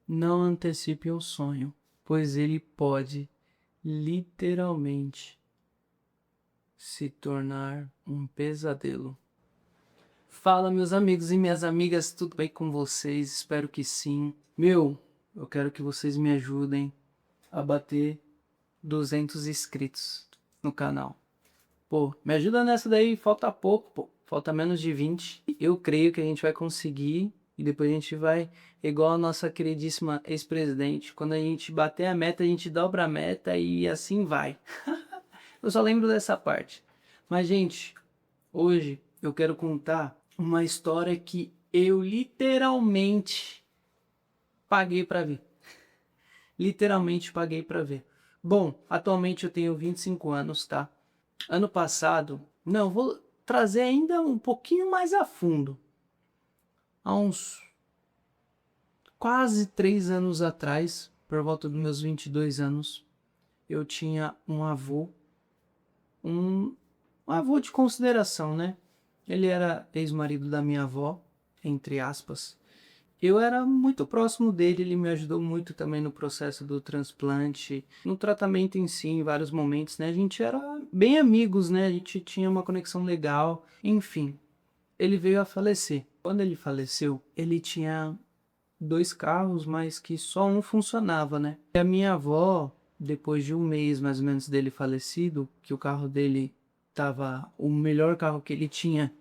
Não antecipe o sonho, pois ele pode literalmente se tornar um pesadelo. Fala, meus amigos e minhas amigas, tudo bem com vocês? Espero que sim. Eu quero que vocês me ajudem a bater 200 inscritos no canal. Pô, me ajuda nessa daí, falta pouco, pô. Falta menos de 20. Eu creio que a gente vai conseguir e depois a gente vai, igual a nossa queridíssima ex-presidente, quando a gente bater a meta, a gente dobra a meta e assim vai. Eu só lembro dessa parte. Mas, gente, hoje eu quero contar uma história que eu literalmente paguei pra ver. Literalmente paguei pra ver. Bom, atualmente eu tenho 25 anos, tá? Ano passado, não, vou trazer ainda um pouquinho mais a fundo. Há uns quase 3 anos atrás, por volta dos meus 22 anos, eu tinha um avô de consideração, né? Ele era ex-marido da minha avó, entre aspas. Eu era muito próximo dele, ele me ajudou muito também no processo do transplante, no tratamento em si, em vários momentos, né? A gente era bem amigos, né? A gente tinha uma conexão legal, enfim. Ele veio a falecer. Quando ele faleceu, ele tinha 2 carros, mas que só um funcionava, né? E a minha avó, depois de um mês mais ou menos dele falecido, que o carro dele tava, o melhor carro que ele tinha,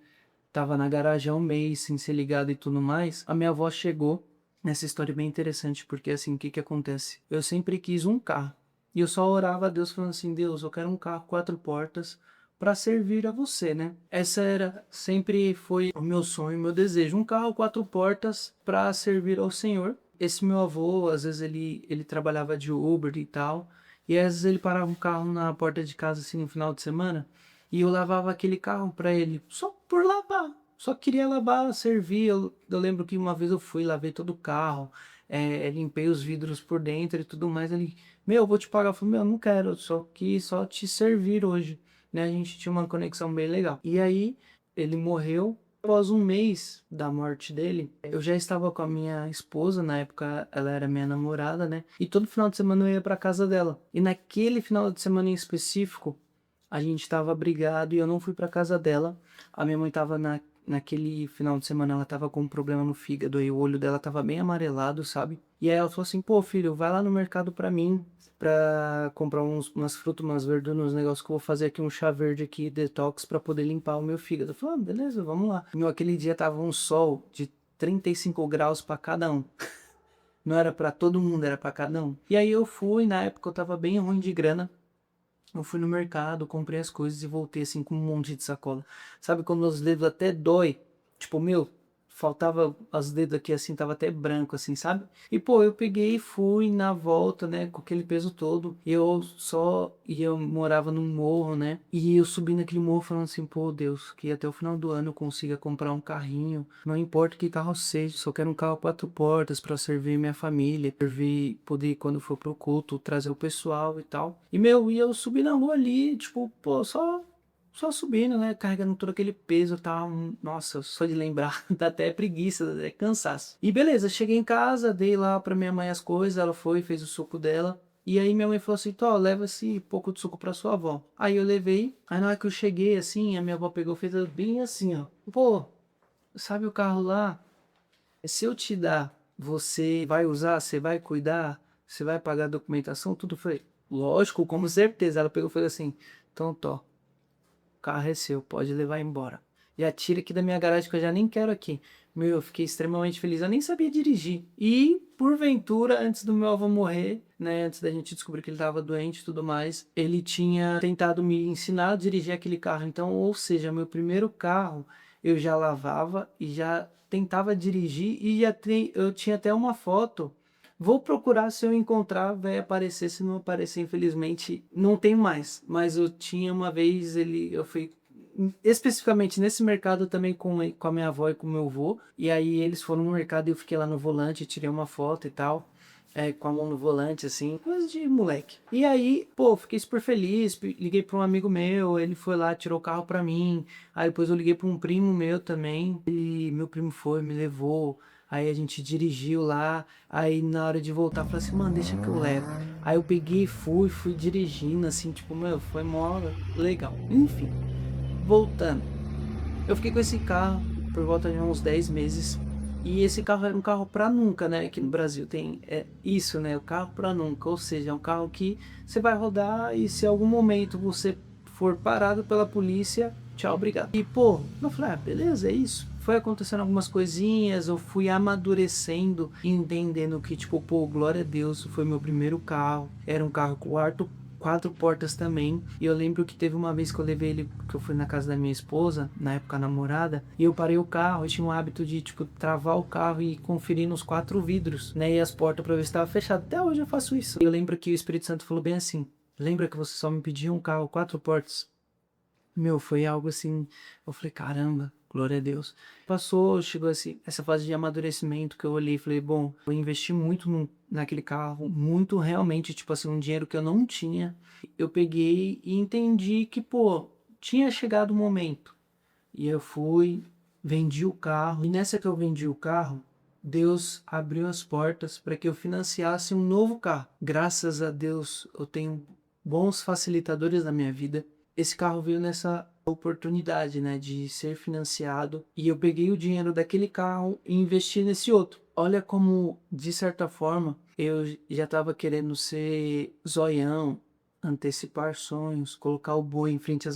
tava na garagem há um mês, sem ser ligado e tudo mais, a minha avó chegou nessa história bem interessante, porque assim, o que que acontece? Eu sempre quis um carro, e eu só orava a Deus falando assim, Deus, eu quero um carro 4 portas para servir a você, né? Essa sempre foi o meu sonho, o meu desejo, um carro 4 portas para servir ao Senhor. Esse meu avô, às vezes ele trabalhava de Uber e tal, e às vezes ele parava um carro na porta de casa assim no final de semana, e eu lavava aquele carro para ele, só por lavar. Só queria lavar, servir. Eu lembro que uma vez eu fui, lavei todo o carro, limpei os vidros por dentro e tudo mais. Ele, meu, eu vou te pagar. Eu falei, meu, não quero, eu só quis só te servir hoje. Né? A gente tinha uma conexão bem legal. E aí, ele morreu. Após um mês da morte dele, eu já estava com a minha esposa, na época ela era minha namorada, né? E todo final de semana eu ia para casa dela. E naquele final de semana em específico, a gente tava brigado e eu não fui pra casa dela. A minha mãe tava naquele final de semana, ela tava com um problema no fígado e o olho dela tava bem amarelado, sabe? E aí ela falou assim, pô filho, vai lá no mercado pra mim, pra comprar umas frutas, umas verduras, uns negócios que eu vou fazer aqui, um chá verde aqui, detox, pra poder limpar o meu fígado. Eu falei, ah, beleza, vamos lá. Meu, aquele dia tava um sol de 35 graus pra cada um. Não era pra todo mundo, era pra cada um. E aí eu fui, na época eu tava bem ruim de grana. Eu fui no mercado, comprei as coisas e voltei assim com um monte de sacola. Sabe quando os dedos até dói? Tipo, meu, faltava os dedos aqui assim, tava até branco assim, sabe? E pô, eu peguei e fui na volta, né, com aquele peso todo. E eu morava num morro, né? E eu subi naquele morro falando assim, pô, Deus, que até o final do ano eu consiga comprar um carrinho. Não importa que carro seja, só quero um carro 4 portas para servir minha família, servir, poder quando for pro culto, trazer o pessoal e tal. E meu, e eu subi na rua ali, tipo, pô, só subindo, né? Carregando todo aquele peso, tá? Nossa, só de lembrar, dá até preguiça, dá até cansaço. E beleza, cheguei em casa, dei lá pra minha mãe as coisas, ela foi, fez o suco dela. E aí minha mãe falou assim, Tó, leva esse pouco de suco pra sua avó. Aí eu levei, aí na hora que eu cheguei assim, a minha avó pegou, fez bem assim, ó. Pô, sabe o carro lá? Se eu te dar, você vai usar, você vai cuidar, você vai pagar a documentação, tudo. Eu falei, lógico, com certeza. Ela pegou e falou assim, então, Tó, o carro é seu, pode levar embora. Já tira aqui da minha garagem que eu já nem quero aqui. Meu, eu fiquei extremamente feliz. Eu nem sabia dirigir. E, porventura, antes do meu avô morrer, né, antes da gente descobrir que ele estava doente e tudo mais, ele tinha tentado me ensinar a dirigir aquele carro. Então, ou seja, meu primeiro carro eu já lavava e já tentava dirigir e eu tinha até uma foto. Vou procurar, se eu encontrar, vai aparecer. Se não aparecer, infelizmente, não tem mais. Mas eu tinha uma vez, eu fui especificamente nesse mercado também com a minha avó e com o meu avô. E aí eles foram no mercado e eu fiquei lá no volante, tirei uma foto e tal. Com a mão no volante, assim, coisa de moleque. E aí, pô, fiquei super feliz, liguei para um amigo meu, ele foi lá, tirou o carro pra mim. Aí depois eu liguei para um primo meu também, e meu primo foi, me levou. Aí a gente dirigiu lá, aí na hora de voltar, eu falei assim, mano, deixa que eu levo. Aí eu peguei e fui dirigindo, assim, tipo, meu, foi mó legal. Enfim, voltando. Eu fiquei com esse carro por volta de uns 10 meses. E esse carro era um carro pra nunca, né? Aqui no Brasil tem isso, né? O carro pra nunca. Ou seja, é um carro que você vai rodar e se em algum momento você for parado pela polícia, tchau, obrigado. E pô, eu falei, ah, beleza, é isso. Foi acontecendo algumas coisinhas, eu fui amadurecendo, entendendo que, tipo, pô, glória a Deus, foi meu primeiro carro. Era um carro com quatro portas também. E eu lembro que teve uma vez que eu levei ele, que eu fui na casa da minha esposa, na época namorada, e eu parei o carro, eu tinha o hábito de, tipo, travar o carro e conferir nos 4 vidros, né, e as portas pra ver se estava fechado. Até hoje eu faço isso. Eu lembro que o Espírito Santo falou bem assim, lembra que você só me pediu um carro 4 portas? Meu, foi algo assim, eu falei, caramba, glória a Deus. Passou, chegou assim, essa fase de amadurecimento que eu olhei e falei, bom, eu investi muito naquele carro, muito realmente, tipo assim, um dinheiro que eu não tinha. Eu peguei e entendi que, pô, tinha chegado o momento. E eu fui, vendi o carro, e nessa que eu vendi o carro, Deus abriu as portas para que eu financiasse um novo carro. Graças a Deus, eu tenho bons facilitadores na minha vida. Esse carro veio nessa oportunidade, né, de ser financiado, e eu peguei o dinheiro daquele carro e investi nesse outro. Olha como, de certa forma, eu já estava querendo ser zoião, antecipar sonhos, colocar o boi em frente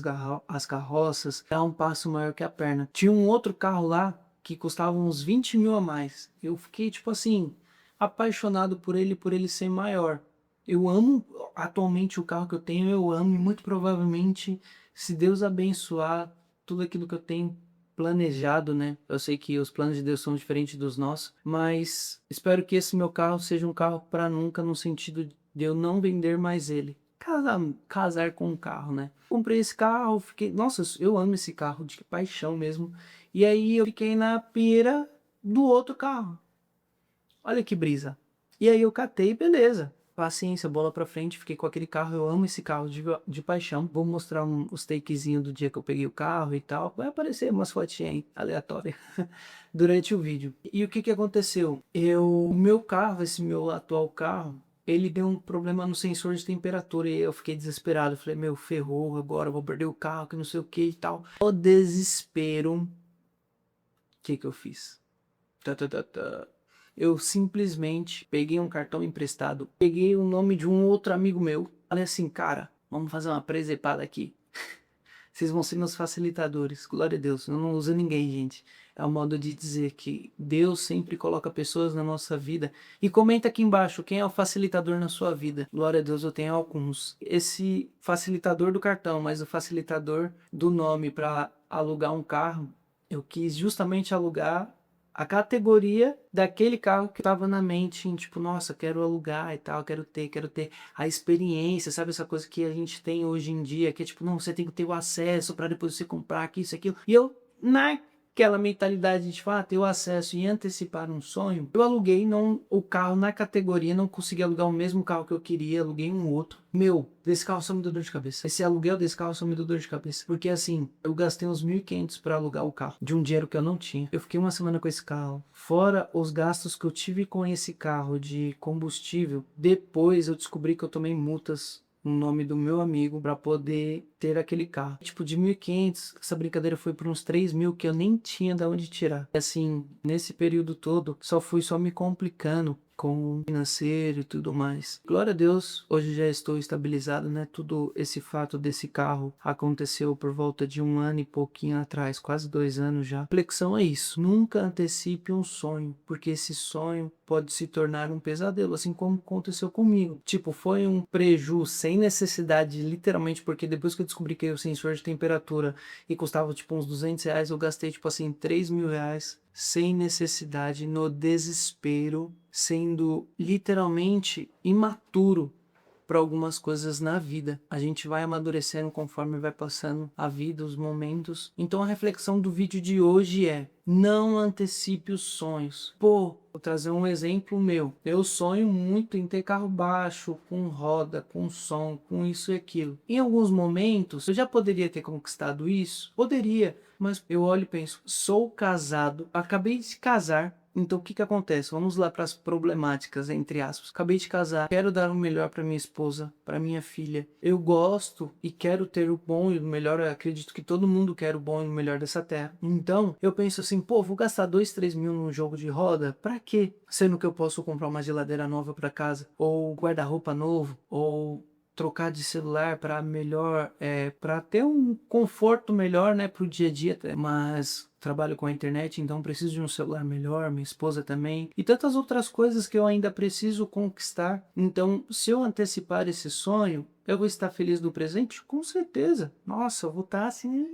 às carroças, dar um passo maior que a perna. Tinha um outro carro lá que custava uns 20 mil a mais. Eu fiquei, tipo assim, apaixonado por ele ser maior. Eu amo atualmente o carro que eu tenho, eu amo, e muito provavelmente, se Deus abençoar tudo aquilo que eu tenho planejado, né? Eu sei que os planos de Deus são diferentes dos nossos, mas espero que esse meu carro seja um carro para nunca, no sentido de eu não vender mais ele. Casar com um carro, né? Comprei esse carro, fiquei, nossa, eu amo esse carro de paixão mesmo. E aí eu fiquei na pira do outro carro. Olha que brisa. E aí eu catei, beleza. Paciência, bola pra frente, fiquei com aquele carro, eu amo esse carro de paixão. Vou mostrar os takezinhos do dia que eu peguei o carro e tal. Vai aparecer umas fotinhas aí, aleatórias, durante o vídeo. E o que que aconteceu? O meu carro, esse meu atual carro, ele deu um problema no sensor de temperatura e eu fiquei desesperado. Falei, meu, ferrou, agora eu vou perder o carro, que não sei o que e tal. O desespero, o que que eu fiz? Tá, tá, tá, tá. Eu simplesmente peguei um cartão emprestado, peguei o nome de um outro amigo meu, falei assim, cara, vamos fazer uma presepada aqui. Vocês vão ser meus facilitadores. Glória a Deus. Eu não uso ninguém, gente. É um modo de dizer que Deus sempre coloca pessoas na nossa vida. E comenta aqui embaixo quem é o facilitador na sua vida. Glória a Deus, eu tenho alguns. Esse facilitador do cartão, mas o facilitador do nome para alugar um carro, eu quis justamente alugar a categoria daquele carro que estava na mente, em, tipo, nossa, quero alugar e tal, quero ter a experiência, sabe, essa coisa que a gente tem hoje em dia, que é tipo, não, você tem que ter o acesso para depois você comprar aqui, isso, aquilo. E eu, naquela mentalidade de ter o acesso e antecipar um sonho, eu aluguei não, o carro na categoria, não consegui alugar o mesmo carro que eu queria, aluguei um outro. Meu, desse carro só me deu dor de cabeça. Esse aluguel desse carro só me deu dor de cabeça. Porque assim, eu gastei uns 1.500 para alugar o carro, de um dinheiro que eu não tinha. Eu fiquei uma semana com esse carro. Fora os gastos que eu tive com esse carro de combustível, depois eu descobri que eu tomei multas no nome do meu amigo para poder ter aquele carro. Tipo, de 1.500, essa brincadeira foi por uns 3.000 que eu nem tinha de onde tirar. Assim, nesse período todo, só me complicando com o financeiro e tudo mais. Glória a Deus, hoje já estou estabilizado, né? Tudo esse fato desse carro aconteceu por volta de 1 ano e pouquinho atrás, quase 2 anos já. A reflexão é isso, nunca antecipe um sonho, porque esse sonho pode se tornar um pesadelo, assim como aconteceu comigo. Tipo, foi um preju sem necessidade, literalmente, porque depois que eu descobri que o sensor de temperatura e custava tipo uns R$ 200, eu gastei tipo assim R$ 3.000 sem necessidade, no desespero, sendo literalmente imaturo para algumas coisas na vida. A gente vai amadurecendo conforme vai passando a vida, os momentos. Então a reflexão do vídeo de hoje é: não antecipe os sonhos. Pô, vou trazer um exemplo meu. Eu sonho muito em ter carro baixo, com roda, com som, com isso e aquilo. Em alguns momentos, eu já poderia ter conquistado isso? Poderia. Mas eu olho e penso, sou casado, acabei de casar, Então o que que acontece? Vamos lá para as problemáticas, entre aspas. Acabei de casar, quero dar o melhor para minha esposa, para minha filha. Eu gosto e quero ter o bom e o melhor. Eu acredito que todo mundo quer o bom e o melhor dessa terra. Então eu penso assim, pô, vou gastar 2, 3 mil num jogo de roda? Pra quê? Sendo que eu posso comprar uma geladeira nova para casa, ou guarda-roupa novo, ou trocar de celular para melhor, para ter um conforto melhor, né, para o dia a dia. Mas trabalho com a internet, então preciso de um celular melhor, minha esposa também, e tantas outras coisas que eu ainda preciso conquistar. Então, se eu antecipar esse sonho, eu vou estar feliz do presente? Com certeza. Nossa, eu vou estar assim.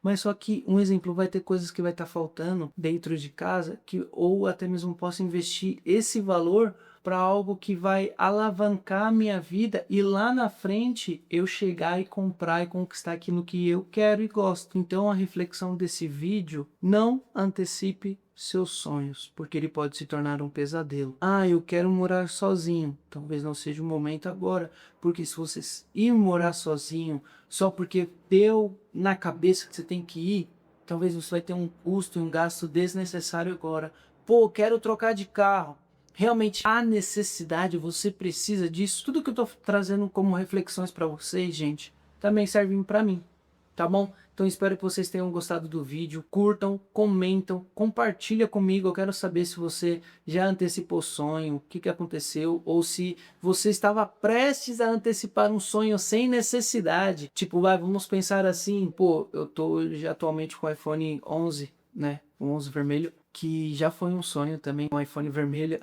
Mas só que, um exemplo, vai ter coisas que vai estar faltando dentro de casa, que ou até mesmo posso investir esse valor para algo que vai alavancar a minha vida e lá na frente eu chegar e comprar e conquistar aquilo que eu quero e gosto. Então a reflexão desse vídeo: não antecipe seus sonhos, porque ele pode se tornar um pesadelo. Ah, eu quero morar sozinho. Talvez não seja o momento agora, porque se você ir morar sozinho só porque deu na cabeça que você tem que ir, talvez você vai ter um custo e um gasto desnecessário agora. Pô, quero trocar de carro. Realmente há necessidade, você precisa disso. Tudo que eu tô trazendo como reflexões para vocês, gente, também servem para mim, tá bom? Então espero que vocês tenham gostado do vídeo, curtam, comentam, compartilha comigo. Eu quero saber se você já antecipou sonho, o que que aconteceu, ou se você estava prestes a antecipar um sonho sem necessidade. Tipo, vamos pensar assim, pô, eu tô já atualmente com o iPhone 11, né? O 11 vermelho, que já foi um sonho também, um iPhone vermelho.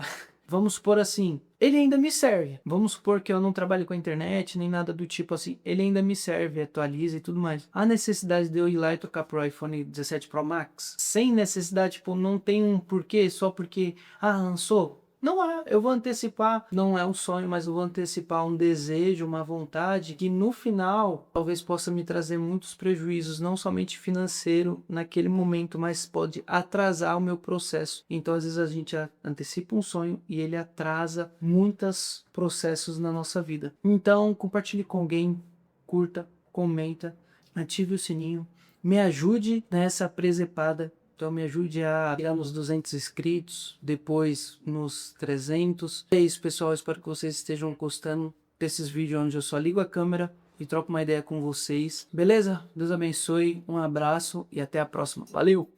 Vamos supor assim, ele ainda me serve. Vamos supor que eu não trabalho com a internet, nem nada do tipo assim. Ele ainda me serve, atualiza e tudo mais. A necessidade de eu ir lá e trocar pro iPhone 17 Pro Max? Sem necessidade, tipo, não tem um porquê, só porque, lançou. Não há, eu vou antecipar, não é um sonho, mas eu vou antecipar um desejo, uma vontade que no final talvez possa me trazer muitos prejuízos, não somente financeiro naquele momento, mas pode atrasar o meu processo. Então às vezes a gente antecipa um sonho e ele atrasa muitos processos na nossa vida. Então compartilhe com alguém, curta, comenta, ative o sininho, me ajude nessa presepada. Então me ajude a chegar nos 200 inscritos, depois nos 300. É isso, pessoal. Espero que vocês estejam gostando desses vídeos onde eu só ligo a câmera e troco uma ideia com vocês. Beleza? Deus abençoe, um abraço e até a próxima. Valeu!